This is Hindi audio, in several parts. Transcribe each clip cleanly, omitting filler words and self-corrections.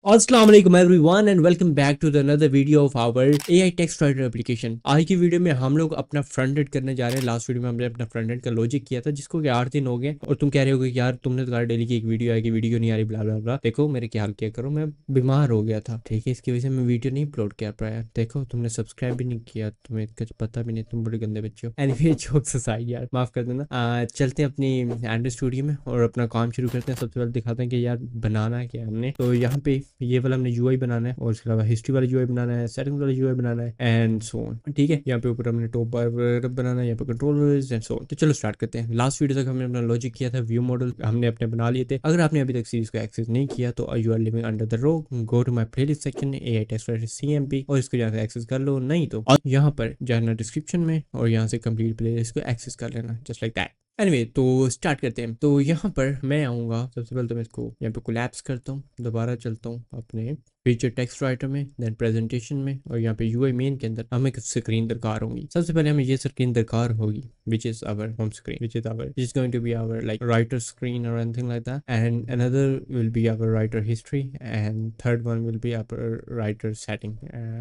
अस्सलाम वालेकुम everyone and welcome back to the another video of our AI text writer application. आज की वीडियो में हम लोग अपना फ्रंट एंड करने जा रहे हैं। लास्ट वीडियो में हमने अपना फ्रंट एंड का लॉजिक किया था, जिसको कि 8 दिन हो गए और तुम कह रहे हो कि यार तुमने तो कहा डेली की एक वीडियो आएगी, वीडियो नहीं आ रही, ब्ला ब्ला ब्ला। देखो मेरे क्या हाल किया करो, मैं बीमार हो गया था, ठीक है, इसकी वजह से मैं वीडियो नहीं अपलोड कर पाया। देखो तुमने सब्सक्राइब भी नहीं किया, तुम्हें कुछ पता भी नहीं, तुम बड़े गंदे बच्चे हो। एनीवे जोक्स असाइड यार, माफ कर देना। चलते हैं अपनी एंड्रॉइड स्टूडियो में और अपना काम शुरू करते हैं। सबसे पहले दिखाते हैं कि यार बनाना क्या है हमने। तो यहाँ पे ये वाला हमने यूआई बनाना है और उसके अलावा हिस्ट्री वाला यूआई बनाना है, सेटिंग्स वाला यूआई बनाना है एंड सो ऑन। ठीक है, यहाँ पे ऊपर हमने टॉप बार बनाना है, यहाँ पे कंट्रोलर्स एंड सो ऑन। तो चलो स्टार्ट करते हैं। लास्ट वीडियो तक हमने अपना लॉजिक किया था, व्यू मॉडल हमने अपने बना लिए थे। अगर आपने अभी तक सीरीज को एक्सेस नहीं किया तो you are living under the rock, go to my playlist section AI test writer CMP और इसको यहाँ से एक्सेस कर लो। नहीं तो यहाँ पर जाना डिस्क्रिप्शन में और यहाँ से कंप्लीट प्लेलिस्ट को एक्सेस कर लेना, जस्ट लाइक दैट। एनीवे तो स्टार्ट करते हैं। तो यहाँ पर मैं आऊँगा, सबसे पहले तो मैं इसको यहाँ पे कोलैप्स करता हूँ, दोबारा चलता हूँ अपने फीचर टेक्स्ट राइटर में, देन प्रेजेंटेशन में और यहाँ पे यूआई मेन के अंदर हमें एक स्क्रीन दरकार होगी। सबसे पहले हमें ये स्क्रीन दरकार होगी which is our home screen, which is going to be our like writer screen or anything like that, and another will be our writer history and third one will be our writer setting,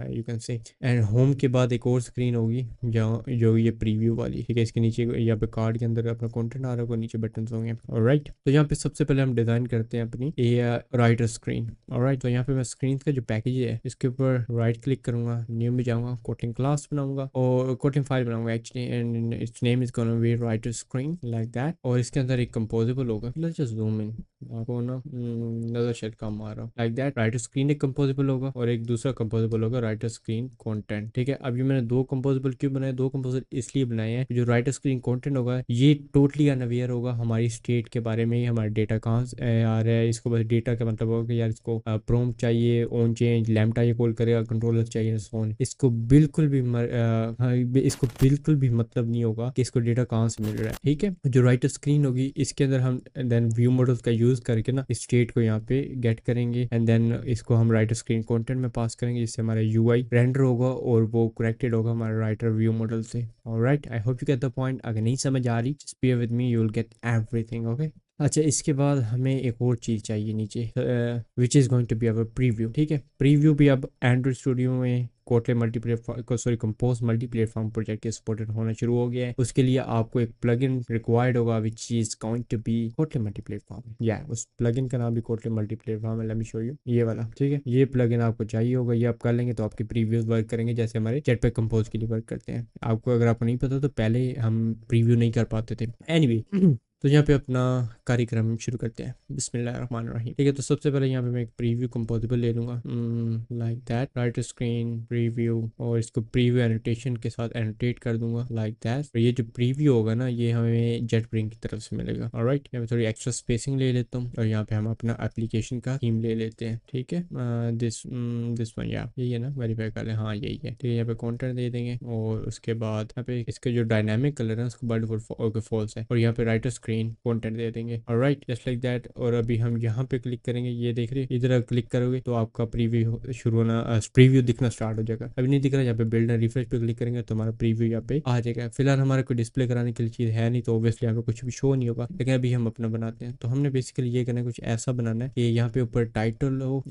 you can say। and home के बाद एक और स्क्रीन होगी जो ये प्रीव्यू वाली, ठीक है। इसके नीचे यहाँ पे कार्ड के अंदर अपना कंटेंट आ रहा होगा, नीचे बटन होंगे। ऑलराइट, तो यहाँ पे सबसे पहले हम डिजाइन करते हैं अपनी राइटर स्क्रीन। ऑलराइट, तो यहाँ पे मैं स्क्रीन का जो पैकेज है इसके ऊपर राइट क्लिक करूंगा, न्यू में जाऊंगा, कोटिंग क्लास बनाऊंगा और कोटिंग फाइल बनाऊंगा actually, and it's name is gonna be writer screen like that. और इसके अंदर एक कंपोजेबल होगा, लेट्स जस्ट जूम इन, आपको ना नजर शायद कम आ रहा हो, लाइक दैट। राइटर स्क्रीन एक कंपोजेबल होगा और एक दूसरा कंपोजेबल होगा राइटर स्क्रीन कंटेंट, ठीक है। अभी मैंने दो कंपोजेबल क्यों बनाए, दो कंपोजेबल इसलिए बनाए हैं, जो राइटर स्क्रीन कंटेंट होगा ये टोटली अनअवेयर होगा हमारी स्टेट के बारे में, हमारा डेटा कहाँ से आ रहा है। इसको बस डेटा का मतलब होगा कि यार इसको प्रॉम्प्ट चाहिए, ऑन चेंज लैम्पटा ये कॉल करेगा, कंट्रोलर चाहिए फोन। इसको बिल्कुल भी इसको बिल्कुल भी मतलब नहीं होगा कि इसको डेटा कहाँ से मिल रहा है, ठीक है। जो राइटर स्क्रीन होगी इसके अंदर हम देन व्यू मॉडल्स का यूज करके ना स्टेट को यहाँ पे गेट करेंगे एंड देन इसको हम राइटर स्क्रीन कंटेंट में पास करेंगे, जिससे हमारा यूआई रेंडर होगा और वो करेक्टेड होगा हमारे राइटर व्यू मॉडल से। Alright, I hope you get the point. अगर नहीं समझ आ रही just bear with me, you will get everything, okay. अच्छा, इसके बाद हमें एक और चीज़ चाहिए नीचे, which is going to be our preview, ठीक है। प्रीव्यू भी अब एंड्रॉइड स्टूडियो में Kotlin compose multi platform project के सपोर्टेड होना शुरू हो गया है। उसके लिए आपको एक प्लगइन रिक्वायर्ड होगा which is going to be Kotlin multiplatform, या उस प्लगइन का नाम भी कोटले मल्टी प्लेटफॉर्म है। लेट मी शो यू, ये वाला, ठीक है। ये प्लगइन आपको चाहिए होगा, ये आप कर लेंगे तो आपके प्रीव्यूज वर्क करेंगे जैसे हमारे जेटपैक कंपोज के लिए वर्क करते हैं। आपको अगर आपको नहीं पता तो पहले हम प्रीव्यू नहीं कर पाते थे। एनीवे तो यहाँ पे अपना कार्यक्रम शुरू करते हैं, बिस्मिल्लाहिर्रहमानिर्रहीम, ठीक है। तो सबसे पहले यहाँ पे मैं एक प्रीव्यू कंपोजेबल ले लूँगा, like that, writer screen preview, और इसको प्रीव्यू एनोटेशन के साथ एनोटेट कर दूंगा लाइक दैट। और ये जो प्रीव्यू होगा ना ये हमें जेटब्रेक की तरफ से मिलेगा। ऑलराइट, यहाँ पे थोड़ी एक्स्ट्रा स्पेसिंग ले लेता हूँ और यहाँ पे हम अपना एप्लीकेशन का थीम ले लेते हैं, ठीक है। दिस वन, या यही है ना, वेरीफाई कर लें, हाँ यही है, ठीक है। यहाँ पे कॉन्टेंट दे देंगे और उसके बाद यहाँ पे इसके जो डायनामिक कलर है उसको बाय डिफॉल्ट फॉल्स है, और यहाँ पे राइटर स्क्रीन कंटेंट दे देंगे। Alright, just like that. और अभी हम यहाँ पे क्लिक करेंगे, ये देख रहे हैं, इधर क्लिक करोगे तो आपका प्रीव्यू शुरू होना, प्रीव्यू दिखना स्टार्ट हो जाएगा। अभी नहीं दिख रहा, यहाँ पे बिल्ड एंड रिफ्रेश पे क्लिक करेंगे तो हमारा प्रीव्यू यहाँ पे आ जाएगा। फिलहाल हमारे को डिस्प्ले कराने के लिए चीज़ है नहीं, तो ऑब्वियसली यहाँ पे कुछ भी शो नहीं होगा, लेकिन अभी हम अपना बनाते हैं। तो हमने बेसिकली ये करना है, कुछ ऐसा बनाना है कि यहाँ पे ऊपर टाइटल हो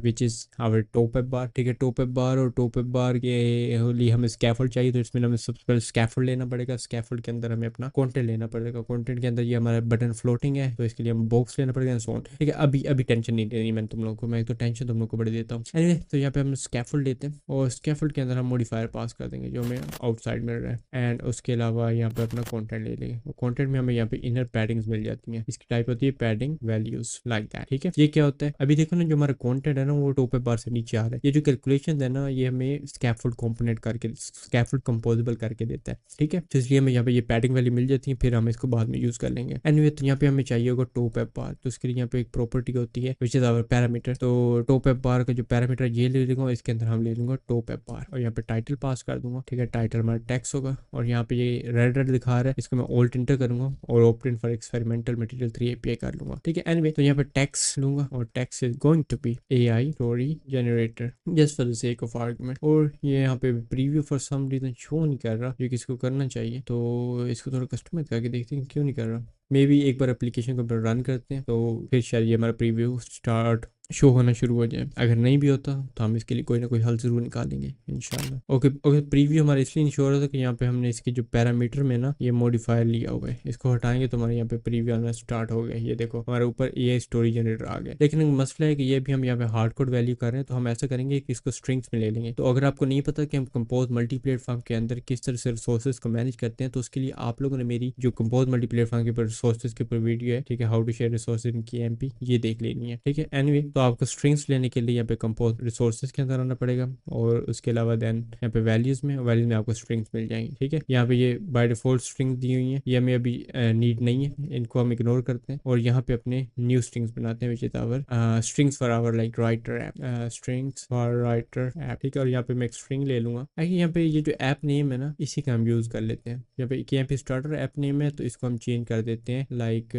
which is our top app bar, ठीक है। टॉप एप बार और टॉप एप बार के लिए हमें स्कैफोल्ड चाहिए, तो इसमें हमें सबसे पहले स्कैफोल्ड लेना पड़ेगा। स्कैफोल्ड के अंदर हमें अपना कंटेंट लेना पड़ेगा, कंटेंट के अंदर ये हमारा बटन फ्लोटिंग है तो इसके लिए हम बॉक्स लेना पड़ेगा, सोन, ठीक है। अभी टेंशन नहीं लेनी मैंने तुम लोगों को, मैं तो टेंशन तुम लोग को बड़ी देता हूँ। एनीवे, तो यहाँ पे हम स्कैफोल्ड लेते हैं और स्कैफोल्ड के अंदर हम मॉडिफायर पास कर देंगे जो हमें आउटसाइड मिल रहा है, एंड उसके अलावा यहाँ पे अपना कंटेंट ले लेंगे। और कंटेंट में हमें यहाँ पे इनर पैडिंग्स मिल जाती हैं, इसकी टाइप होती है पैडिंग वैल्यूज, लाइक दैट, ठीक है। ये क्या होता है, अभी देखो ना, जो हमारा कंटेंट है ना वो टॉप बार से नीचे आ रहा है। ये जो कैलकुलेशन है ना ये हमें स्कैफोल्ड कंपोनेंट करके, स्कैफोल्ड कंपोजेबल करके देता है, ठीक है। तो इसलिए हमें यहाँ पे ये पैडिंग वैल्यू मिल जाती है, फिर हम इसको बाद में यूज कर लेंगे। एनीवे, तो यहाँ पे हमें चाहिए होगा टॉप एप बार, तो उसके लिए यहाँ पे एक प्रॉपर्टी होती है विच इज आवर पैरामीटर। तो टॉप एप बार का जो पैरामीटर ये ले लूंगा, इसके अंदर हम ले लूंगा टॉप एप बार और यहाँ पे टाइटल पास कर दूंगा, ठीक है। टाइटल हमारा टेक्स्ट होगा और यहाँ पे ये रेड रेड दिखा रहा है, इसको मैं ऑल्ट इंटर करूंगा और open for experimental material 3 API कर लूंगा, ठीक है। एनीवे, तो यहाँ पे टेक्स्ट लूंगा और text is going to be AI story generator just for the sake of argument. और ये यहाँ पे preview for some reason show नहीं कर रहा, जो किसको करना चाहिए, तो इसको थोड़ा कस्टमाइज करके देखते हैं क्यों नहीं कर रहा। मे बी एक बार एप्लीकेशन को रन करते हैं तो फिर शायद ये हमारा प्रीव्यू स्टार्ट शो होना शुरू हो जाए। अगर नहीं भी होता तो हम इसके लिए कोई ना कोई हल ज़रूर निकालेंगे इंशाल्लाह। ओके ओके, प्रीव्यू हमारा इसलिए नहीं शो हो रहा था कि यहाँ पे हमने इसके जो पैरामीटर में ना ये मॉडिफायर लिया हुआ है, इसको हटाएंगे तो हमारे यहाँ पे प्रीव्यू आना स्टार्ट हो गया। ये देखो हमारे ऊपर AI स्टोरी जनरेटर आ गया। लेकिन मसला है कि ये भी हम यहाँ पे हार्ड कोड वैल्यू कर रहे हैं, तो हम ऐसा करेंगे कि इसको स्ट्रिंग्स में ले लेंगे। तो अगर आपको नहीं पता कि हम कंपोज मल्टी प्लेटफॉर्म के अंदर किस तरह से रिसोर्सेज को मैनेज करते हैं, तो उसके लिए आप लोगों ने मेरी जो कंपोज मल्टी प्लेटफॉर्म के ऊपर रिसोर्सेज के ऊपर वीडियो है, ठीक है, how to share resources in KMP, ये देख लेनी है, ठीक है। एनीवे, तो आपको स्ट्रिंग्स लेने के लिए यहाँ पे कंपोज रिसोर्सेज के अंदर आना पड़ेगा, और उसके अलावा देन यहाँ पे वैल्यूज में आपको स्ट्रिंग्स मिल जाएंगी, ठीक है। यहाँ पे ये बाय डिफॉल्ट स्ट्रिंग्स दी हुई है, ये हमें अभी नीड नहीं है, इनको हम इग्नोर करते हैं और यहाँ पे अपने न्यू स्ट्रिंग्स बनाते हैं, which is our strings for our like writer app, strings for writer app, ठीक है। और यहाँ पे मैं एक स्ट्रिंग ले लूंगा। एक्चुअली यहाँ पे ये जो ऐप नेम है ना, इसी का हम यूज कर लेते हैं। यहाँ पे स्टार्टर ऐप नेम है, तो इसको हम चेंज कर देते हैं लाइक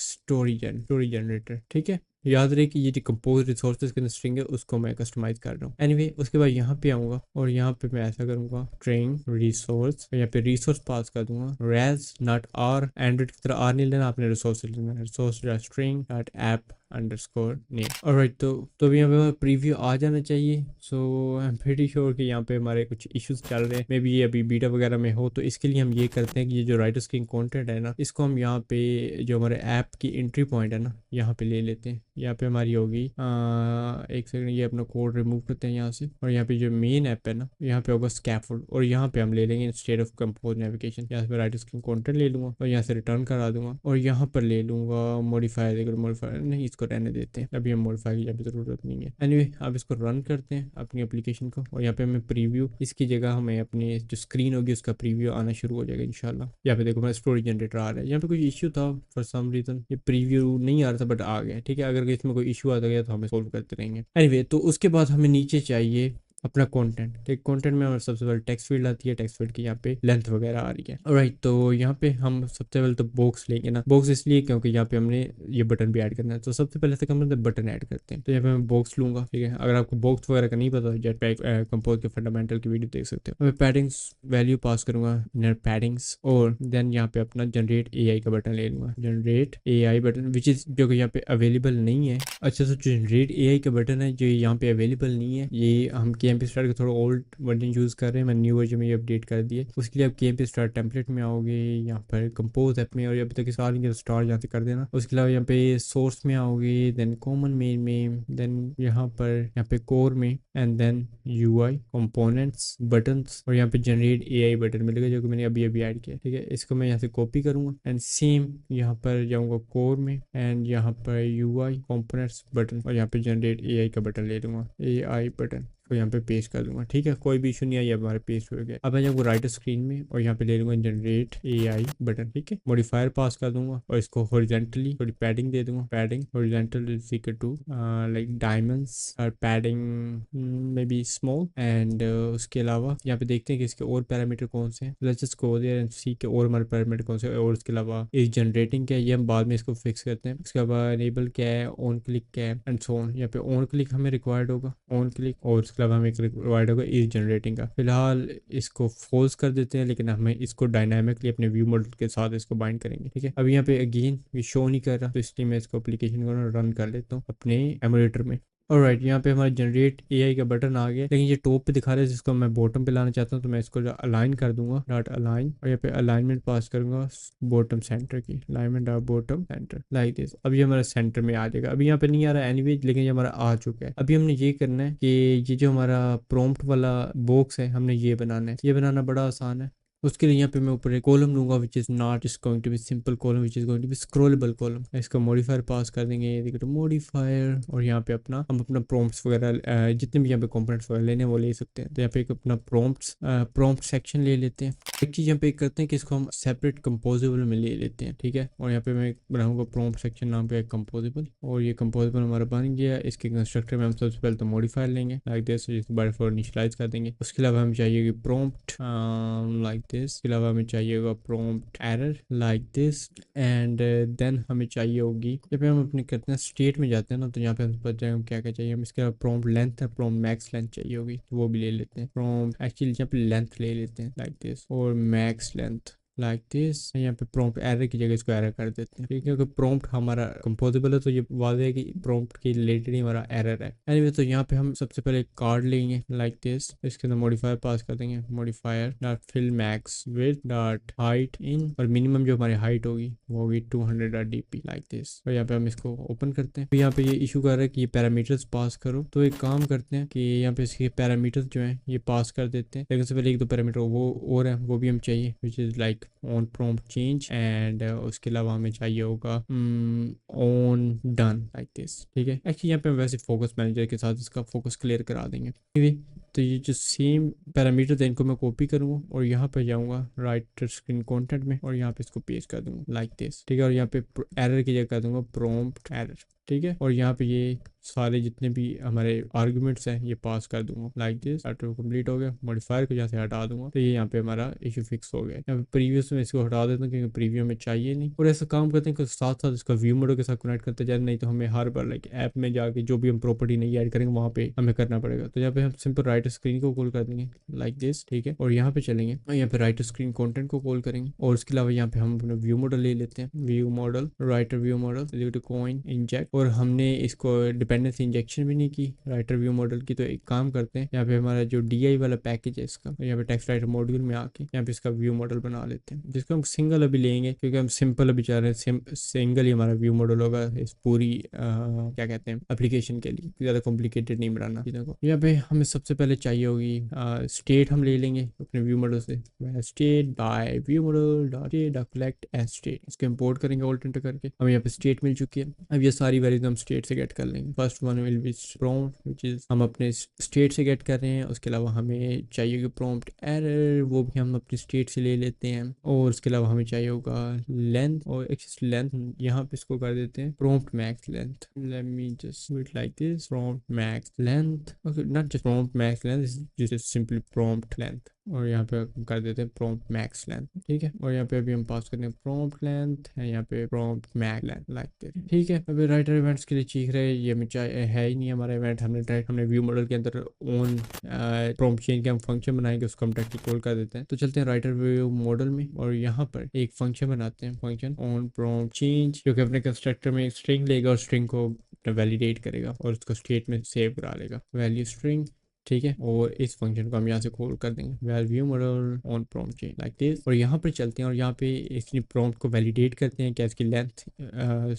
स्टोरी जनरेटर, ठीक है। याद रहे कि ये जो कंपोज रिसोर्सेज के स्ट्रिंग है उसको मैं कस्टमाइज कर रहा हूँ। एनीवे, उसके बाद यहाँ पे आऊंगा और यहाँ पे मैं ऐसा करूंगा स्ट्रिंग रिसोर्स, यहाँ पे रिसोर्स पास कर दूंगा रेज नॉट आर, एंड्रॉइड की तरह आर नहीं लेना, आपने रिसोर्स लेना है, resource string dot app underscore name. Alright, तो अभी यहाँ पे हमारा प्रीव्यू आ जाना चाहिए। सो आई एम प्रीटी श्योर कि यहाँ पे हमारे कुछ इश्यूज चल रहे हैं, मे बी ये अभी बीटा वगैरह में हो। तो इसके लिए हम ये करते हैं कि ये जो राइटर स्क्रीन कंटेंट है ना, इसको हम यहाँ पे जो हमारे ऐप की एंट्री पॉइंट है ना, यहाँ पे ले लेते हैं। यहाँ पे हमारी होगी एक सेकंड, ये अपना कोड रिमूव करते हैं यहाँ से, और यहाँ पे जो मेन ऐप है ना, यहाँ पे होगा स्कैफोल्ड, और यहाँ पे हम ले लेंगे इंस्टेड ऑफ कंपोज नेविगेशन, यहाँ पे राइटर स्क्रीन कंटेंट ले लूंगा और यहाँ से रिटर्न करा दूंगा, और यहाँ पर ले लूंगा मॉडिफायर। देखो मॉडिफायर नहीं, इसको रहने देते हैं, अभी हम मॉडिफायर की यहाँ पे जरूरत नहीं है। एनीवे, अब इसको रन करते हैं अपनी एप्लीकेशन को, और यहाँ पे हमें प्रीव्यू, इसकी जगह हमें अपनी जो स्क्रीन होगी उसका प्रीव्यू आना शुरू हो जाएगा इंशाल्लाह। यहाँ पे देखो मेरा स्टोरी जनरेटर आ रहा है। यहाँ पे कुछ इश्यू था फॉर सम रीजन, ये प्रीव्यू नहीं आ रहा था बट आ गया, ठीक है। अगर इसमें कोई इशू आता गया तो हमें सोल्व करते रहेंगे। एनीवे, तो उसके बाद हमें नीचे चाहिए अपना कंटेंट। ठीक, कंटेंट में हमारे सबसे पहले टेक्स्ट फील्ड आती है, टेक्स्ट फील्ड की यहाँ पे लेंथ वगैरह आ रही है। ऑलराइट, तो यहाँ पे हम सबसे पहले तो बॉक्स लेंगे ना, बॉक्स इसलिए क्योंकि यहाँ पे हमने ये बटन भी ऐड करना है। तो सबसे पहले से हम बटन ऐड करते हैं, तो यहाँ पे मैं बॉक्स लूंगा, ठीक है। अगर आपको बॉक्स वगैरह का नहीं पता, जेट पैक कंपोज के फंडामेंटल की वीडियो देख सकते हो। मैं पैडिंग्स वैल्यू पास करूंगा, इनर पैडिंग्स, और देन यहाँ पे अपना जनरेट AI का बटन ले लूंगा, generate AI button, which is जो कि यहाँ पे अवेलेबल नहीं है। अच्छा, तो जनरेट AI का बटन है जो यहाँ पे अवेलेबल नहीं है, ये हम KMP स्टार का थोड़ा ओल्ड वर्जन यूज कर रहे हैं, मैं न्यू वर्जन में ये अपडेट कर दिए। उसके लिए आप KMP स्टार टेम्पलेट में आओगे, यहाँ पर कंपोज ऐप में, और अभी तक सारी स्टार यहाँ से कर देना। उसके अलावा यहाँ पे सोर्स में आओगे, देन कॉमन मेन में, देन यहाँ पे कोर में, and then UI components buttons, और यहाँ पे जनरेट AI बटन मिलेगा जो कि मैंने अभी अभी ऐड किया, ठीक है। इसको मैं यहाँ से कॉपी करूंगा एंड सेम यहाँ पर जाऊंगा कोर में, एंड यहाँ पर UI कंपोनेंट्स बटन, और यहाँ पे जनरेट AI का बटन ले लूंगा, AI बटन, तो यहाँ पे पेस्ट कर दूंगा, ठीक है। कोई भी इशू नहीं है, ये हमारे पेस्ट हो गया। अब मैं जाऊँगा राइटर स्क्रीन में और यहाँ पे ले लूंगा जनरेट AI बटन, ठीक है। मॉडिफायर पास कर दूंगा और इसको हॉरिजॉन्टली थोड़ी पैडिंग दे दूंगा, padding horizontal is equal to like dimens, और padding may be small, and उसके अलावा यहाँ पे देखते हैं कि इसके और पैरामीटर कौन से हैं। Let's just go there and see के और हमारे पैरामीटर कौन से, और उसके अलावा इस जनरेटिंग क्या है, ये हम बाद में इसको फिक्स करते हैं। उसके बाद एनेबल क्या है, ऑन क्लिक क्या है, एंड सो ऑन। यहाँ पे ऑन क्लिक हमें रिक्वायर्ड होगा, ऑन क्लिक, और उसके अलावा हमें एक रिक्वायर्ड होगा इस जनरेटिंग का। फिलहाल इसको फॉल्स कर देते हैं, लेकिन हमें इसको डायनामिकली अपने व्यू मॉडल के साथ इसको बाइंड करेंगे, ठीक है। अब यहाँ पे अगेन ये शो नहीं कर रहा, तो इसलिए मैं इसको एप्लीकेशन को रन कर लेता हूँ अपने एमुलेटर में। ऑलराइट, यहाँ पे हमारा जनरेट AI का बटन आ गया, लेकिन ये टॉप पे दिखा रहा है, जिसको मैं बॉटम पे लाना चाहता हूँ। तो मैं इसको अलाइन कर दूंगा, डॉट अलाइन, और यहाँ पे अलाइनमेंट पास करूंगा बॉटम सेंटर की, alignment dot bottom centre like this. अभी हमारा सेंटर में आ जाएगा। अभी यहाँ पे नहीं आ रहा है एनीवे, लेकिन ये हमारा आ चुका है। अभी हमने ये करना है कि ये जो हमारा प्रॉम्प्ट वाला बॉक्स है, हमने ये बनाना है। ये बनाना बड़ा आसान है। उसके लिए यहाँ पे मैं ऊपर एक कॉलम लूंगा, which is not is going to be simple column, which is going to be scrollable column. इसका मॉडिफायर पास कर देंगे, देखो तो मॉडिफायर, और यहाँ पे हम अपना प्रॉम्प्ट्स वगैरह जितने भी यहाँ पे कंपोनेंट्स वगैरह लेने वो ले सकते हैं। तो यहाँ पे एक अपना प्रॉम्प्ट सेक्शन ले लेते हैं। एक चीज यहाँ पे करते हैं कि इसको हम सेपरेट कंपोजेबल में ले लेते हैं, ठीक है। और यहाँ पे मैं बनाऊंगा प्रॉम्प्ट सेक्शन नाम पे एक कंपोजेबल, और ये कंपोजेबल हमारा बन गया। इसके कंस्ट्रक्टर में हम सबसे पहले तो मॉडिफायर लेंगे लाइक दिस, जिसको बाय डिफॉल्ट इनिशियलाइज कर देंगे। उसके अलावा हमें चाहिए प्रॉम्प्ट लाइक इसके अलावा हमें चाहिए होगा prompt error like this, and then हमें चाहिए होगी, जब हम अपने करते हैं स्टेट में जाते हैं ना, तो यहाँ पे हम पता जाएगा क्या क्या चाहिए। हम इसके अलावा प्रॉम्प्ट लेंथ है, प्रॉम्प्ट मैक्स लेंथ चाहिए होगी, तो वो भी ले लेते हैं। प्रॉम्प्ट एक्चुअली यहाँ पे लेंथ ले लेते हैं लाइक दिस, और मैक्स लेंथ लाइक दिस। यहाँ पे प्रॉम्प्ट एरर की जगह इसको एरर कर देते हैं, ठीक है, क्योंकि प्रॉम्प्ट हमारा कंपोजिबल है तो ये वादे है कि प्रॉम्प्ट के रिलेटेड ही हमारा एरर है। एनीवे तो यहाँ पे हम सबसे पहले एक कार्ड लेंगे लाइक दिस, इसके अंदर मॉडिफायर पास कर देंगे, modifier dot fill max width dot height in, और मिनिमम जो हमारी हाइट होगी वो होगी 200.dp लाइक दिस। और यहाँ पे हम इसको ओपन करते हैं। तो यहाँ पे ये इशू कर रहा है कि ये पैरामीटर्स पास करो, तो एक काम करते हैं कि यहाँ पे इसके पैरामीटर्स जो है ये पास कर देते हैं, लेकिन उससे पहले एक दो पैरामीटर वो और है वो भी हम चाहिए, which is like on prompt change, and उसके अलावा हमें चाहिए होगा ऑन डन लाइक दिस, ठीक है। एक्चुअली यहाँ पे हम वैसे फोकस मैनेजर के साथ इसका फोकस क्लियर करा देंगे। तो ये जो सेम पैरामीटर थे इनको मैं कॉपी करूँगा और यहाँ पे जाऊँगा राइट स्क्रीन कंटेंट में और यहाँ पे इसको पेस्ट कर दूँगा लाइक दिस, ठीक है। और यहाँ पे एरर की जगह कर दूँगा प्रॉम्प्ट एरर, ठीक है। और यहाँ पे ये सारे जितने भी हमारे आर्गुमेंट्स हैं ये पास कर दूंगा लाइक दिस। ऑटो कंप्लीट हो गया। मॉडिफायर को यहाँ से हटा दूंगा तो ये यहाँ पे हमारा इशू फिक्स हो गया। यहाँ पे प्रीवियस में इसको हटा देता हूँ क्योंकि प्रीवियस में चाहिए नहीं। और ऐसा काम करते हैं कि साथ साथ इसका व्यू मोड के साथ कनेक्ट करते जाए, नहीं तो हमें हर बार लाइक ऐप में जाके जो भी हम प्रॉपर्टी नहीं ऐड करेंगे वहाँ पे हमें करना पड़ेगा। तो यहाँ पे हम सिंपल राइट स्क्रीन को कॉल कर देंगे लाइक दिस, ठीक है। और यहाँ पे चलेंगे और यहाँ पे राइट स्क्रीन कॉन्टेंट को कॉल करेंगे और उसके अलावा यहाँ पे हम अपना व्यू मॉडल ले लेते हैं, view model writer view model coin inject. और हमने इसको डिपेंडेंसी इंजेक्शन भी नहीं की राइटर व्यू मॉडल की। तो एक काम करते हैं, यहाँ पे हमारा जो DI वाला पैकेज है इसका, यहाँ पे टेक्स्ट राइटर मॉड्यूल में आके यहाँ पे इसका व्यू मॉडल बना लेते हैं, जिसको हम सिंगल अभी लेंगे क्योंकि हम सिंपल अभी चाह रहे हैं सिंगल ही हमारा व्यू मॉडल होगा इस पूरी क्या कहते हैं एप्लीकेशन के लिए, ज़्यादा कॉम्प्लिकेटेड नहीं बनाना चीज़ों को। यहाँ पे हमें सबसे पहले चाहिए होगी स्टेट, हम ले लेंगे अपने व्यू मॉडल से state by view model dot collect as state, इसको इंपोर्ट करेंगे ऑल्ट एंटर करके। हमें यहाँ पे स्टेट मिल चुकी है। अब ये सारी वैल्यूज हम स्टेट से गेट कर लेंगे। First one will be prompt which is हम अपने स्टेट से गेट कर रहे हैं। उसके अलावा हमें चाहिए कि प्रॉम्प्ट एरर, वो भी हम अपनी स्टेट से ले लेते हैं। और उसके अलावा हमें चाहिए होगा लेंथ, और एक्सिस्ट लेंथ यहाँ पे इसको कर देते हैं prompt max length. Let me just do it like this, prompt max length, okay not just prompt max length, this is simply prompt length. और यहाँ पे कर देते हैं प्रॉम्प्ट मैक्स लेंथ, ठीक है। और यहाँ पे अभी हम पास करते हैं प्रॉम्प्ट लेंथ है, यहाँ पे prompt max length like this, ठीक है। अभी राइटर इवेंट्स के लिए चीख रहे हैं, ये हमें है ही नहीं हमारा इवेंट। हमने डायरेक्ट हमने व्यू मॉडल के अंदर ऑन प्रॉम्प्ट चेंज के हम फंक्शन बनाएंगे, उसको हम डायरेक्टली कॉल कर देते हैं। तो चलते हैं राइटर व्यू मॉडल में और यहाँ पर एक फंक्शन बनाते हैं, फंक्शन ऑन प्रॉम्प्ट चेंज, जो कि अपने कंस्ट्रक्टर में एक स्ट्रिंग लेगा और स्ट्रिंग को वैलिडेट करेगा और उसको स्टेट में सेव करा लेगा, वैल्यू स्ट्रिंग, ठीक है। और इस फंक्शन को हम यहाँ से कॉल कर देंगे view model on prompt change like this. और यहाँ पर चलते हैं और यहाँ पे इसकी प्रॉम्प्ट को वैलिडेट करते हैं क्या इसकी लेंथ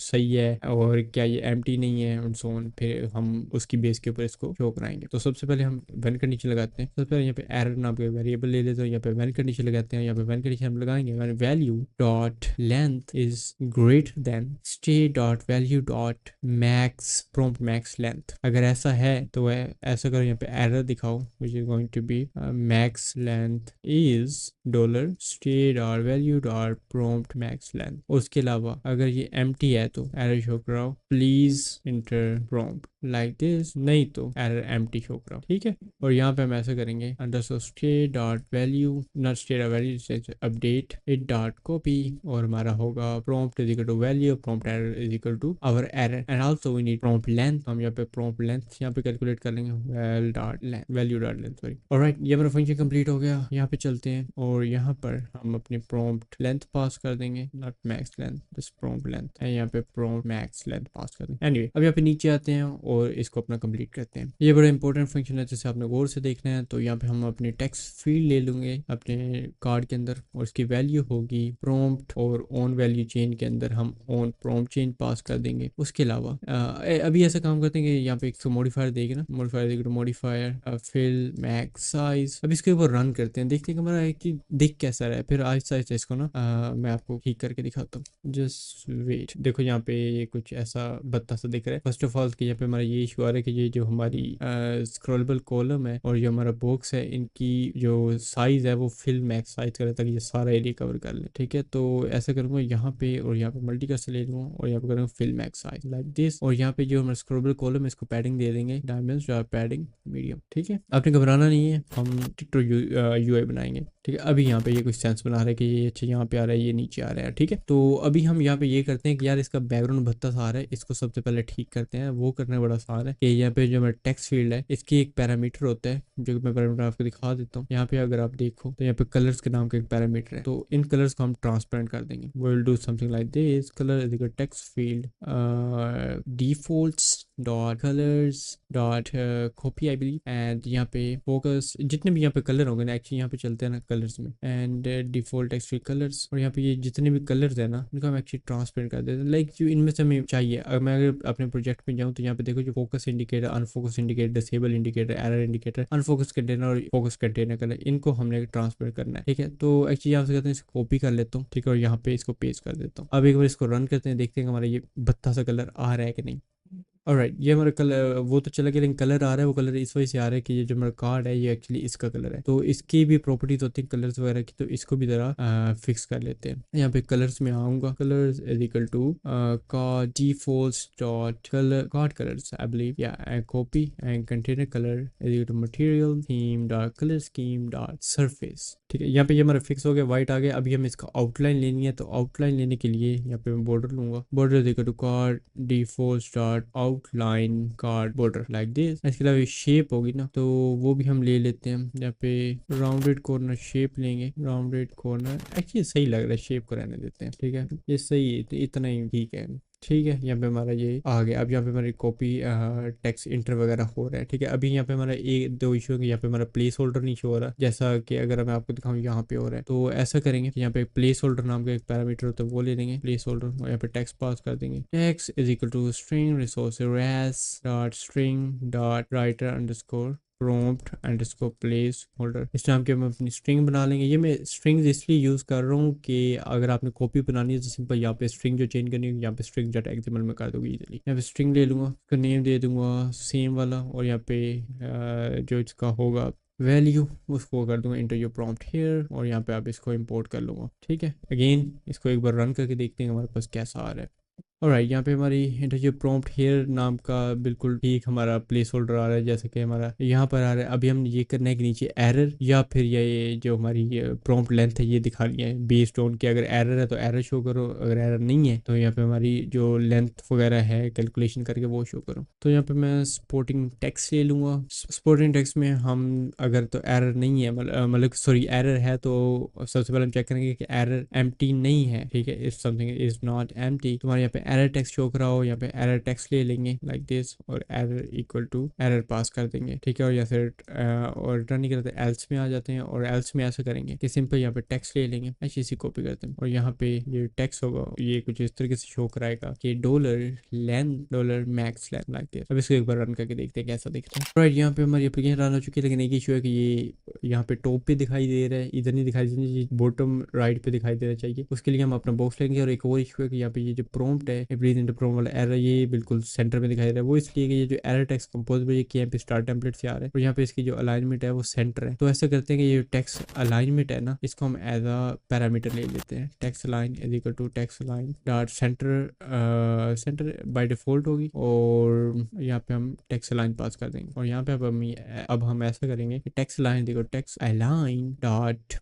सही है और क्या ये एम्प्टी नहीं है और सो ऑन। फिर हम उसकी बेस के ऊपर इसको शो कराएंगे। तो सबसे पहले हम व्हेन कंडीशन लगाते हैं। सबसे पहले यहाँ पे एरर नाम के वेरिएबल ले लेते हैं, यहाँ पे व्हेन कंडीशन लगाते हैं। यहाँ पे व्हेन कंडीशन हम लगाएंगे value dot length is greater then state dot value dot max prompt max length. अगर ऐसा है तो ऐसा करो, यहाँ पे एरर दिखाओ which is going to be max length is $state.value.prompt max length। उसके अलावा अगर ये empty है तो एरर शो कराओ please enter prompt like this, नहीं तो एरर एम्प्टी शो कराओ, ठीक है। और यहाँ पे हम ऐसा करेंगे underscore state dot value not state value update it dot copy, और हमारा होगा prompt is equal to value, prompt error is equal to our error, and also we need prompt length. हम यहाँ पे प्रॉम्प्ट लेंथ यहाँ पे कैलकुलेट कर लेंगे value dot length, sorry. Alright, ये हमारा फंक्शन कंप्लीट हो गया। यहाँ पे चलते हैं और यहाँ पर हम अपनी प्रॉम्प्ट लेंथ पास कर देंगे, नॉट मैक्स लेंथ, बस प्रॉम्प्ट लेंथ है। यहाँ पे प्रॉम्प्ट मैक्स लेंथ पास कर देंगे। एनीवे अब यहाँ पे नीचे आते हैं और इसको अपना कंप्लीट करते हैं। ये बड़ा इंपॉर्टेंट फंक्शन है जिसे आपने गौर से देखना है। तो यहाँ पे हम अपनी टेक्स्ट फील्ड ले लेंगे अपने कार्ड के अंदर और इसकी वैल्यू होगी प्रॉम्प्ट, और ऑन वैल्यू चेन के अंदर हम ऑन प्रॉम्प्ट चेन पास कर देंगे। उसके अलावा अभी ऐसा काम करते हैं कि यहाँ पे एक मॉडिफायर देगा ना, मॉडिफायर फिल मैक्स साइज। अब इसके ऊपर रन करते हैं, देखते हैं हमारा एक चीज दिख कैसा रहा है। फिर आहिस्ता आहिस्ता इसको ना मैं आपको ठीक करके दिखाता हूँ, जस्ट वेट। देखो यहाँ पे ये कुछ ऐसा बत्ता सा दिख रहा है। फर्स्ट ऑफ ऑल यहाँ पे हमारा ये इशू आ रहा है कि ये जो हमारी स्क्रॉलेबल कॉलम है और ये हमारा बॉक्स है, इनकी जो साइज है वो फिल मैक्स साइज करे ताकि ये सारा एरिया कवर कर ले, ठीक है। तो ऐसा करूंगा यहाँ पे और यहाँ पे मल्टी कर्सर ले लूंगा और यहाँ पे करूंगा fill max size like this. और यहाँ पे जो हमारा स्क्रॉलेबल कॉलम है इसको पैडिंग दे देंगे, डायमेंशन पैडिंग मीडियम, ठीक है, आपने घबराना नहीं है, हम टिकटॉक यूआई बनाएंगे। ठीक है, अभी यहाँ पे ये कुछ सेंस बना रहा है कि ये अच्छा यहाँ पे आ रहा है, ये नीचे आ रहा है। ठीक है, तो अभी हम यहाँ पे ये करते हैं कि यार इसका बैकग्राउंड भत्ता सा आ रहा है, इसको सबसे पहले ठीक करते हैं। वो करना बड़ा आसान है कि यहाँ पे जो हमारा टेक्स्ट फील्ड है इसकी एक पैरामीटर होता है, जो मैं पैरामीटर आपको दिखा देता हूँ। यहाँ पे अगर आप देखो तो यहाँ पे कलर्स के नाम का एक पैरामीटर है, तो इन कलर्स को हम ट्रांसपेरेंट कर देंगे। We will do something like this, colour is equal text field defaults dot colours dot copy I believe, and यहाँ पे फोकस जितने भी यहाँ पे कलर होंगे ना, एक्चुअली यहाँ पे चलते हैं ना कलर्स में, and default text field colours, और यहाँ पे ये जितने भी कलर्स है ना इनको हम एक्चुअली ट्रांसपेरेंट कर देते हैं, लाइक जो इनमें से हमें चाहिए। अगर मैं अगर अपने प्रोजेक्ट में जाऊँ तो यहाँ पे देखो जो focus indicator, unfocus indicator, disable indicator, error indicator, unfocus container और फोकस कंटेनर कलर, इनको हमने ट्रांसपेरेंट करना है। ठीक है, तो एक्चुअली यहाँ से कहते हैं इसको कॉपी कर लेता हूँ। ठीक है, और यहाँ पे इसको पेस्ट कर देता हूँ। अब एक बार इसको रन करते हैं, देखते हैं हमारा ये भत्ता सा कलर आ रहा है कि नहीं। ऑलराइट, ये हमारा कलर वो तो चला गया, लेकिन कलर आ रहा है, वो कलर इस वजह से आ रहा है कि ये जो हमारा कार्ड है ये एक्चुअली इसका कलर है। तो इसकी भी प्रॉपर्टीज होती है कलर्स वगैरह की, तो इसको भी जरा फिक्स कर लेते हैं। यहाँ पे कलर्स में आऊँगा, colours is equal to card defaults dot colour, card colours I believe, या copy and container colour is equal to material theme dot colour scheme dot surface. ठीक है, यहाँ पे ये हमारा फिक्स हो गया, व्हाइट आ गया। अभी हमें इसका आउटलाइन लेनी है, तो आउटलाइन लेने के लिए यहाँ पे मैं बॉर्डर लूंगा, border is equal to card defaults dot outline card border like this. इसके अलावा शेप होगी ना, तो वो भी हम ले लेते हैं। यहाँ पे राउंडेड कॉर्नर शेप लेंगे, राउंडेड कॉर्नर एक्चुअली सही लग रहा है, शेप को रहने देते हैं। ठीक है, ये सही है, तो इतना ही ठीक है। ठीक है, यहाँ पे हमारा ये आ गया। अब यहाँ पे हमारी कॉपी टेक्स्ट इंटर वगैरह हो रहा है। ठीक है, अभी यहाँ पे हमारा एक दो इशू है कि यहाँ पे हमारा प्लेस होल्डर नहीं शो हो रहा, जैसा कि अगर मैं आपको दिखाऊँ यहाँ पे हो रहा है। तो ऐसा करेंगे कि यहाँ पे प्लेस होल्डर नाम का एक पैरामीटर होता है, वो ले लेंगे प्लेस होल्डर, और यहाँ पे टेक्स्ट पास कर देंगे, text is equal to string resource res dot string dot writer underscore prompt underscore placeholder. इस टाइम के हम अपनी स्ट्रिंग बना लेंगे। ये मैं स्ट्रिंग्स इसलिए यूज़ कर रहा हूँ कि अगर आपने कॉपी बनानी है तो सिंपल यहाँ पे स्ट्रिंग जो चेंज करनी है यहाँ पे स्ट्रिंग डॉट एक्सएमएल में कर दोगे इजीली। यहाँ पे स्ट्रिंग ले लूँगा, इसका नेम दे दूंगा सेम वाला, और यहाँ पे जो इसका होगा वैल्यू उसको कर दूंगा इंटर योर प्रॉम्प्ट हियर, और यहाँ पे आप इसको इंपोर्ट कर लूँगा। ठीक है, अगेन इसको एक बार रन करके देखते हैं हमारे पास कैसा आ रहा है। ऑलराइट, यहाँ पे हमारी इंटर प्रॉम्प्ट हेयर नाम का बिल्कुल ठीक हमारा प्लेस होल्डर आ रहा है, जैसे कि हमारा यहाँ पर आ रहा है। अभी हम ये करना है कि नीचे एरर या फिर ये जो हमारी प्रॉम्प्ट लेंथ है ये दिखानी है बेस्ड ऑन कि अगर एरर है तो एरर शो करो, अगर एरर नहीं है तो यहाँ पे हमारी जो लेंथ वगैरह है कैलकुलेशन करके वो शो करो। तो यहाँ पे मैं सपोर्टिंग टेक्स्ट ले लूँगा। सपोर्टिंग टेक्स्ट में हम अगर तो एरर नहीं है, मतलब सॉरी एरर है, तो सबसे पहले हम चेक करेंगे कि एरर एम्प्टी नहीं है। ठीक है, if something is not empty, तुम्हारे यहाँ पे एरर टेक्स्ट शो कर रहा हो, यहाँ पे एरर टेक्स्ट ले लेंगे लाइक दिस, और एरर इक्वल टू एरर पास कर देंगे। ठीक है, और या फिर और रिटर्न नहीं करते एल्स में आ जाते हैं, और एल्स में ऐसा करेंगे कि सिंपल यहाँ पे टेक्स्ट ले लेंगे, ऐसी इसी कॉपी करते हैं, और यहाँ पे ये टेक्स्ट होगा ये कुछ इस तरीके से शो कराएगा कि dollar length dollar max length like this. अब इसको एक बार रन करके देखते हैं कैसा दिखता है। राइट, यहाँ पे हमारी एप्लीकेशन रन हो चुकी है, लेकिन एक इशू है कि ये यहाँ पे टॉप पे दिखाई दे रहा है, इधर नहीं दिखाई दे रहा है, बॉटम राइट पे दिखाई देना चाहिए। उसके लिए हम अपना बॉक्स लेंगे, और एक और इशू है कि यहाँ पे ये जो प्रॉम्प्ट है ब्रीथ इनटू प्रॉम्प्ट वाला एरर ये बिल्कुल सेंटर में दिखाई दे रहा है। वो इसलिए कि ये जो एरर टेक्स्ट कंपोज ये किया पे स्टार टेम्पलेट से आ रहा है, और यहाँ पे इसकी जो अलाइनमेंट है वो सेंटर है। तो ऐसा करते हैं कि ये टेक्स्ट अलाइनमेंट है ना, इसको हम एज अ पैरामीटर ले लेते हैं। Text align is equal to text align dot centre, centre by default होगी, और यहाँ पे हम टेक्स्ट अलाइन पास कर देंगे, और यहाँ पे अब हम ऐसा करेंगे कि टेक्स्ट अलाइन देखो text align dot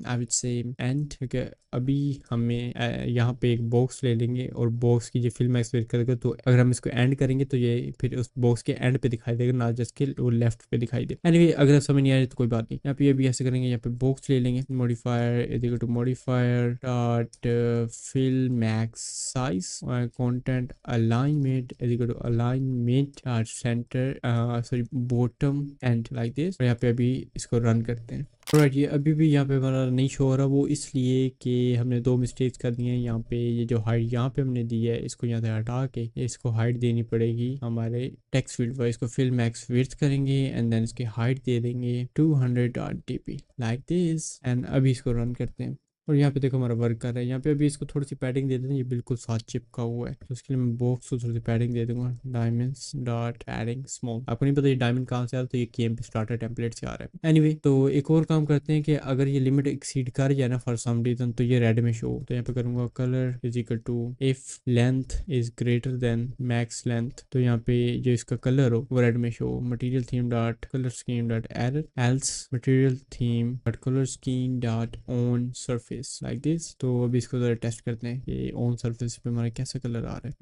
I will say and. ठीक है, अभी हमें यहाँ पे एक बॉक्स ले लेंगे, और बॉक्स की जो फिल्म एक्सपेक्ट करेगा, तो अगर हम इसको एंड करेंगे तो ये फिर उस बॉक्स के एंड पे दिखाई देगा, ना जस्ट के वो लेफ्ट पे दिखाई दे। एनीवे, अगर समझ नहीं आ रही तो कोई बात नहीं। यहाँ पे भी ऐसे करेंगे, यहाँ पे बॉक्स ले लेंगे, modifier is equal to modifier dot fill max size, content alignment is equal to alignment dot centre sorry bottom and like this, और यहाँ पे अभी इसको रन करते हैं। राइट, ये अभी भी यहाँ पे हमारा नहीं शो हो रहा, वो इसलिए कि हमने दो मिस्टेक्स कर दी हैं। यहाँ पे ये जो हाइट यहाँ पे हमने दी है, इसको यहाँ से हटा के इसको हाइट देनी पड़ेगी हमारे टेक्स्ट फील्ड पर। इसको फिल मैक्स विड्थ करेंगे, एंड देन इसकी हाइट दे देंगे 200 dp लाइक दिस, एंड अभी इसको रन करते हैं। और यहाँ पे देखो हमारा वर्क कर रहा है। यहाँ पे अभी इसको थोड़ी सी पैडिंग दे देते हैं, ये बिल्कुल साथ चिपका हुआ है, तो उसके लिए मैं बॉक्स को थोड़ी सी पैडिंग दे दूंगा, डायमंड्स डॉट पैडिंग स्मॉल। आपको नहीं पता ये डायमंड कहाँ से आ रहा है, तो ये केएमपी स्टार्टर टेम्पलेट से आ रहा है। एनीवे तो एक और काम करते हैं कि अगर ये लिमिट एक्सीड कर जाए ना फॉर सम रीजन, तो ये रेड में शो। तो यहाँ पे करूंगा colour is equal to if length is greater than max length, तो यहाँ पे जो इसका कलर हो वो रेड में show. Material theme dot colour scheme dot error else material theme dot colour scheme dot on surface like this. तो अभी इसको जरा टेस्ट करते हैं कि ऑन सरफेस पे हमारा कैसा कलर आ रहा है।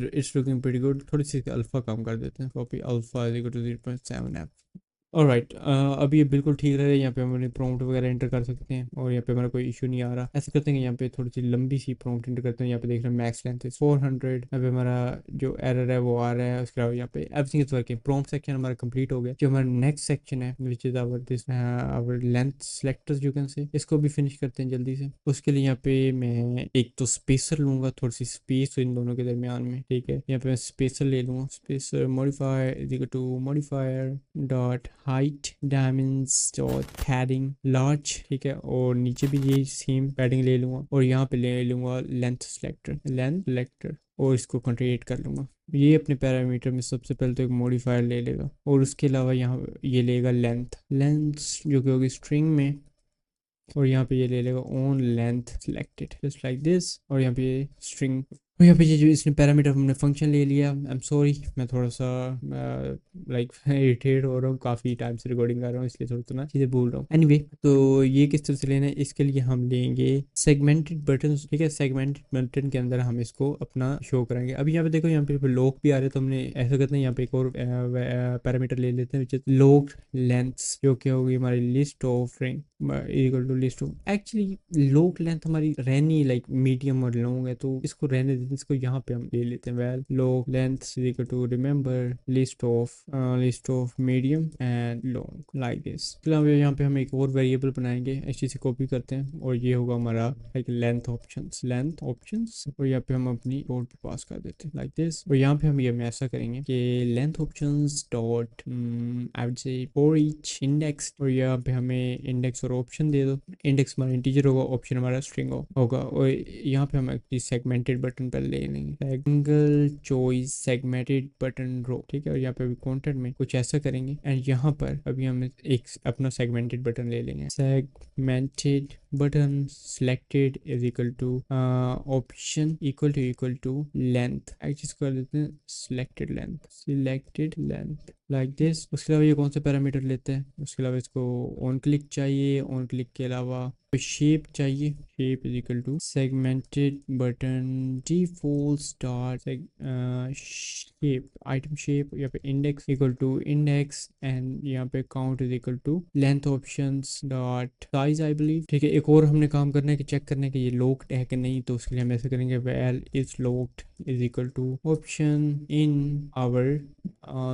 It's looking pretty good. थोड़ी सी अल्फा कम कर देते हैं, copy alpha is equal to 0.7 alright. अब ये बिल्कुल ठीक रह रहा है। यहाँ पे हम अपनी प्रॉम्प्ट वगैरह एंटर कर सकते हैं और यहाँ पे हमारा कोई इशू नहीं आ रहा। ऐसे करते हैं कि यहाँ पे थोड़ी सी लंबी सी प्रॉम्प्ट एंटर करते हैं। यहाँ पे देख रहे हैं मैक्स लेंथ है 400। यहाँ पे हमारा जो एरर है वो आ रहा है। उसके अलावा यहाँ पे everything is working. Prompt section हमारा कंप्लीट हो गया। जो हमारा नेक्स्ट सेक्शन है which is our this our length selectors you can say, इसको भी फिनिश करते हैं जल्दी से। उसके लिए यहाँ पे मैं एक तो स्पेसर लूंगा, थोड़ी सी स्पेस इन दोनों के दरमियान में, ठीक है। यहाँ पे मैं स्पेसर ले लूंगा, spacer modifier is equal to modifier dot height dimens dot padding large, ठीक है। और नीचे भी ये सेम पैडिंग ले लूंगा और यहाँ पे ले लूंगा लेंथ सेलेक्टर और इसको कंट्रीट कर लूंगा। ये अपने पैरामीटर में सबसे पहले तो एक मॉडिफायर ले लेगा और उसके अलावा यहाँ ये लेगा लेंथ जो कि होगी स्ट्रिंग में, और यहाँ पे ये ले लेगा on length selected just like this. और यहाँ पे स्ट्रिंग, और यहाँ पे ये जो इसने पैरामीटर हमने फंक्शन ले लिया। आई एम सॉरी, मैं थोड़ा सा लाइक इरिटेट हो रहा हूँ, काफ़ी टाइम से रिकॉर्डिंग कर रहा हूँ इसलिए थोड़ा तो ना चीज़ें भूल रहा हूँ। एनीवे तो ये किस तरह से लेना है, इसके लिए हम लेंगे सेगमेंटेड बटन, ठीक है। सेगमेंटेड बटन के अंदर हम इसको अपना शो करेंगे। अभी यहाँ पे देखो यहाँ पे लॉक भी आ रहे हैं, तो हमने ऐसा करते हैं यहाँ पे एक और पैरामीटर ले लेते हैं विच इज लॉक लेंथ, जो कि होगी हमारी list of string equal to list of. Actually lock length हमारी रहनी लाइक मीडियम और लॉन्ग है, तो इसको रहने देते हैं। इसको यहाँ पे हम ले लेते हैं val lock length equal to remember list of medium and long like this. फिलहाल यहाँ पे हम एक और वेरिएबल बनाएंगे, इस चीज़ से कॉपी करते हैं और ये होगा हमारा लाइक लेंथ ऑप्शंस और यहाँ पे हम अपनी कोड पे पास कर देते हैं लाइक दिस। और यहाँ पे हम ये ऐसा करेंगे कि length options dot I would say for each index, और यहाँ पे हमें इंडेक्स और ऑप्शन दे दो। इंडेक्स हमारा इंटीजर होगा, ऑप्शन हमारा स्ट्रिंग होगा। और यहाँ पे हम एक सेगमेंटेड बटन पर ले लेंगे, सिंगल चॉइस सेगमेंटेड बटन रो, ठीक है। और यहाँ पे अभी कंटेंट में कुछ ऐसा करेंगे एंड यहाँ पर अभी हम एक अपना सेगमेंटेड बटन ले लेंगे। Segmented button selected is equal to option equal to length, actually कर देते हैं सिलेक्टेड लेंथ लाइक दिस। उसके अलावा ये कौन से पैरामीटर लेते हैं, उसके अलावा इसको ऑन क्लिक चाहिए, ऑन क्लिक के अलावा शेप चाहिए, shape is equal to segmented button default star shape item shape, यहाँ पे index equal to index and यहाँ पे count is equal to length options dot size I believe, ठीक है। एक और हमने काम करना है कि चेक करना है कि ये लॉक्ड है कि नहीं, तो उसके लिए हम ऐसे करेंगे val is locked is equal to option in our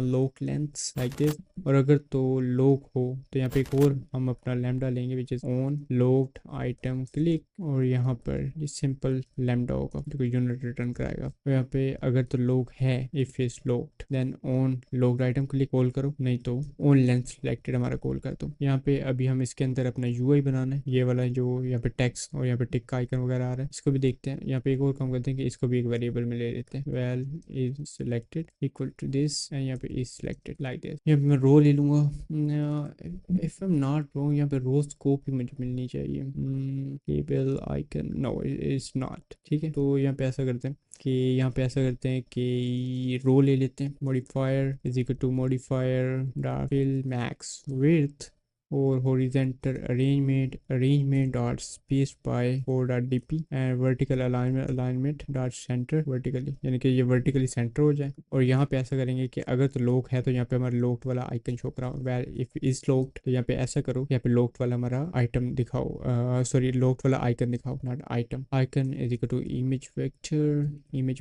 lock length like this. और अगर तो लॉक हो तो यहाँ पे एक और हम अपना लैम्डा लेंगे which is on locked item click, और यहाँ पर ये सिंपल लैम्डा होगा जो कि यूनिट रिटर्न कराएगा। तो यहाँ पे अगर तो लॉक है if is locked then on locked item click call करो, नहीं तो ऑन लेंथ सिलेक्टेड हमारा कॉल कर दो। यहाँ पे अभी हम इसके अंदर अपना यूआई बनाना है, ये वाला जो यहाँ पे टेक्स्ट और यहाँ पे टिक का आइकन वगैरह आ रहा है, इसको भी देखते हैं। यहाँ पे एक और काम करते हैं कि इसको भी एक वेरिएबल में ले लेते हैं, val is selected equal to this and यहाँ पे इज सिलेक्टेड लाइक दिस। यहाँ पे मैं रो ले लूंगा, if I am not wrong यहाँ पे रो स्कोप ही मुझे मिलनी चाहिए, table icon no is not, ठीक है। तो यहाँ पे ऐसा करते हैं कि रो ले लेते हैं, modifier is equal to modifier dot fill max width और horizontal arrangement dot space by 4.dp and vertical alignment dot center vertically, यानी कि ये vertically center हो जाए। और यहाँ पे ऐसा करेंगे कि अगर तो lock है तो यहाँ पे हमारा locked वाला आइकन शो कराओ, where if is locked तो यहाँ पे ऐसा करो, यहाँ पे locked वाला हमारा आइटम दिखाओ, सॉरी locked वाला आइकन दिखाओ not item। icon is equal to image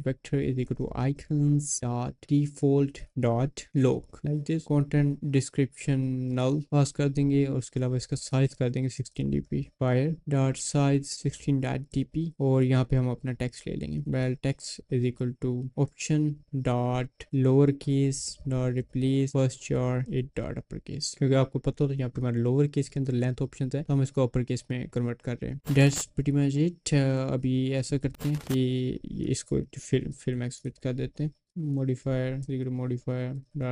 vector is equal to icons dot default dot lock like this। content description null पास कर देंगे देंगे और उसके अलावा इसका साइज कर देंगे 16 dp। Fire dot size 16.dp और यहाँ पे हम अपना टेक्स्ट ले लेंगे। Val text is equal to option dot lower case dot replace first char it dot upper case, क्योंकि आपको पता होता है यहाँ पे हमारे लोअर केस के अंदर लेंथ ऑप्शन है तो हम इसको अपर केस में कन्वर्ट कर रहे हैं। That's pretty much it. अभी ऐसा करते हैं कि इसको फिल मैक्स विड्थ कर देते हैं। Modifier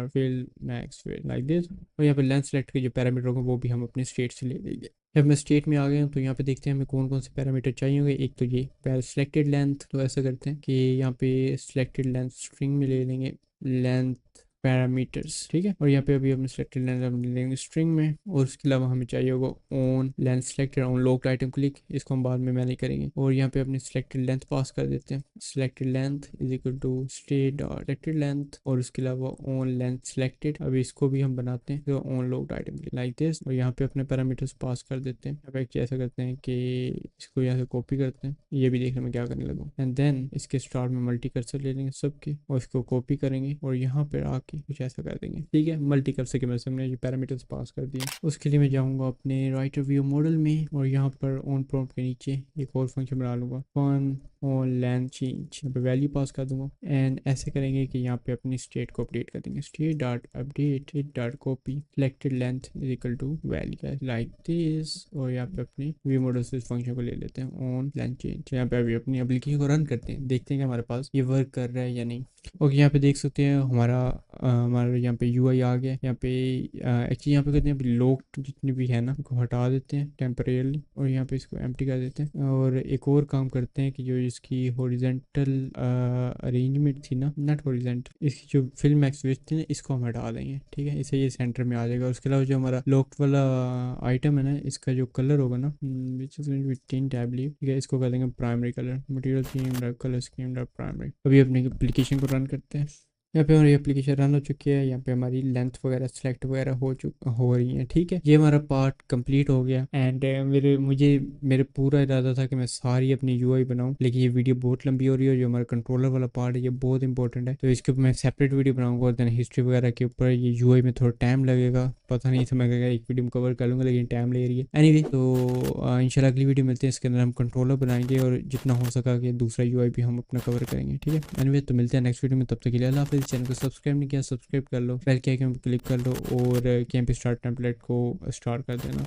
fill max width like this. और यहाँ पे लेंथ सेलेक्ट के जो पैरामीटर होंगे वो भी हम अपने स्टेट से ले लेंगे। जब मैं स्टेट में आ गया हूँ तो यहाँ पे देखते हैं हमें कौन कौन से पैरामीटर चाहिए होंगे। एक तो ये सिलेक्टेड लेंथ, तो ऐसा करते हैं कि यहाँ पे सिलेक्टेड लेंथ स्ट्रिंग में ले लेंगे लेंथ पैरामीटर्स, ठीक है। और यहाँ पे अभी अपने सिलेक्टेड लेंथ हम लेंगे स्ट्रिंग में। और उसके अलावा हमें चाहिए होगा on length selected on locked item click, इसको हम बाद में मैनेज करेंगे। और यहाँ पे अपनी सिलेक्टेड लेंथ पास कर देते हैं। Selected length is equal to state dot selected length और उसके अलावा ऑन लेंथ सिलेक्टेड, अभी इसको भी हम बनाते हैं तो on locked item click like this. और यहाँ पे अपने पैरामीटर्स पास कर देते हैं। अब एक ऐसा करते हैं कि इसको यहाँ से कॉपी करते हैं, ये भी देखने में क्या करने लगूँ। एंड देन इसके स्टार्ट में मल्टी कर्सर ले लेंगे सबके और इसको कॉपी करेंगे और यहाँ पर आके कुछ ऐसा कर देंगे, ठीक है। मल्टी कर्सर के मदद से हमने ये पैरामीटर्स पास कर दिए। उसके लिए मैं जाऊँगा अपने राइटर व्यू मॉडल में और यहाँ पर ऑन प्रॉम्प्ट के नीचे एक और फंक्शन बना लूँगा फन ऑन लेंथ चेंज, यहाँ पे वैल्यू पास कर दूंगा। एंड ऐसे करेंगे कि यहाँ पे अपनी स्टेट को अपडेट कर देंगे। State dot update it dot copy selected length is equal to value like this. और यहाँ पे अपने व्यू मॉडल से इस फंक्शन को ले लेते हैं ऑन लेंथ चेंज। यहाँ पे अभी अपनी एप्लीकेशन को रन करते हैं, देखते हैं कि हमारे पास ये वर्क कर रहा है या नहीं। ओके, यहाँ पे देख सकते हैं हमारा यहाँ पे यूआई आ गया। यहाँ पे एक्चुअली यहाँ पे कहते हैं लोग जितनी भी है ना को हटा देते हैं टेम्परेली और यहाँ पे इसको एम्प्टी कर देते हैं। और एक और काम करते हैं कि जो इसकी हॉरिजेंटल अरेंजमेंट थी ना, नॉट हॉरिजेंटल, इसकी जो फिल्म एक्सविज थी ना इसको हम हटा देंगे, ठीक है। इससे ये सेंटर में आ जाएगा। उसके अलावा जो हमारा लॉक्ड वाला आइटम है ना, इसका जो कलर होगा ना विच इज ठीक है, इसको कर देंगे primary colour. Material theme colour scheme primary. अभी अपनी एप्लीकेशन को रन करते हैं। यहाँ पे हमारी एप्लीकेशन रन हो चुकी है। यहाँ पे हमारी लेंथ वगैरह सेलेक्ट वगैरह हो रही है, ठीक है। ये हमारा पार्ट कंप्लीट हो गया। एंड मेरे पूरा इरादा था कि मैं सारी अपनी यूआई बनाऊं, लेकिन ये वीडियो बहुत लंबी हो रही है। जो हमारा कंट्रोलर वाला पार्ट है ये बहुत इंपॉर्टेंट है, तो इसके ऊपर मैं सेपरेट वीडियो बनाऊंगा। और देन हिस्ट्री वगैरह के ऊपर ये यूआई में थोड़ा टाइम लगेगा, पता नहीं मैं एक वीडियो में कवर कर लूँगा, लेकिन टाइम ले रही है। एनीवे, तो इंशाल्लाह अगली वीडियो मिलते हैं। इसके अंदर हम कंट्रोलर बनाएंगे और जितना हो सका कि दूसरा यूआई भी हम अपना कवर करेंगे, ठीक है। एनीवे, तो मिलते हैं नेक्स्ट वीडियो में, तब तक के लिए अल्लाह हाफिज़। चैनल को सब्सक्राइब नहीं किया, सब्सक्राइब कर लो, बेल के आइकन पर क्लिक कर लो और कैंप स्टार्ट टेम्पलेट को स्टार्ट कर देना।